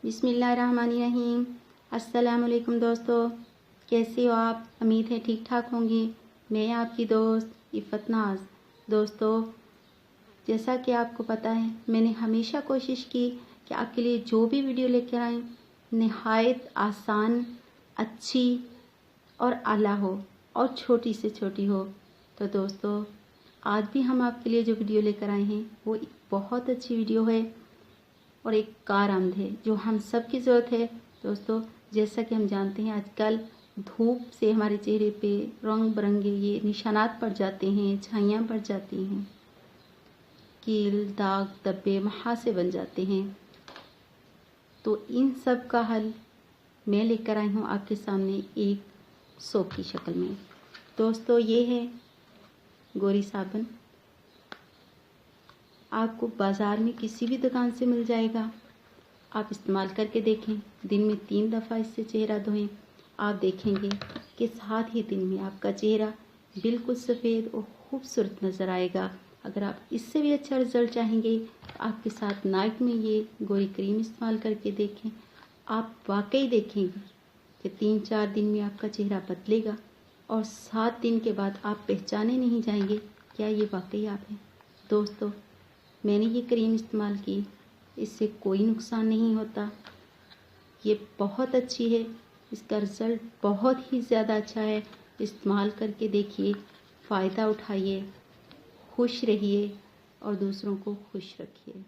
बिस्मिल्लाहिर्रहमानिर्रहीम। अस्सलाम वालेकुम दोस्तों, कैसे हो आप? उम्मीद है ठीक ठाक होंगी। मैं आपकी दोस्त इफ़त नाज। दोस्तों, जैसा कि आपको पता है, मैंने हमेशा कोशिश की कि आपके लिए जो भी वीडियो लेकर आएँ नहायत आसान, अच्छी और आला हो और छोटी से छोटी हो। तो दोस्तों, आज भी हम आपके लिए जो वीडियो लेकर आए हैं वो एक बहुत अच्छी वीडियो है और एक कारआमद है जो हम सब की ज़रूरत है। दोस्तों, जैसा कि हम जानते हैं आजकल धूप से हमारे चेहरे पे रंग बिरंगे ये निशानात पड़ जाते हैं, छाइयाँ पड़ जाती हैं, कील, दाग, धब्बे, मुहासे बन जाते हैं। तो इन सब का हल मैं लेकर आई हूँ आपके सामने एक सोप की शक्ल में। दोस्तों, ये है गोरी साबुन। आपको बाज़ार में किसी भी दुकान से मिल जाएगा। आप इस्तेमाल करके देखें। दिन में 3 दफ़ा इससे चेहरा धोएं। आप देखेंगे कि 7 ही दिन में आपका चेहरा बिल्कुल सफ़ेद और खूबसूरत नज़र आएगा। अगर आप इससे भी अच्छा रिज़ल्ट चाहेंगे तो आपके साथ नाइट में ये गोरी क्रीम इस्तेमाल करके देखें। आप वाकई देखेंगे कि 3-4 दिन में आपका चेहरा बदलेगा और 7 दिन के बाद आप पहचाने नहीं जाएंगे क्या ये वाकई आप हैं। दोस्तों, मैंने ये क्रीम इस्तेमाल की, इससे कोई नुकसान नहीं होता। ये बहुत अच्छी है, इसका रिज़ल्ट बहुत ही ज़्यादा अच्छा है। इस्तेमाल करके देखिए, फ़ायदा उठाइए, खुश रहिए और दूसरों को खुश रखिए।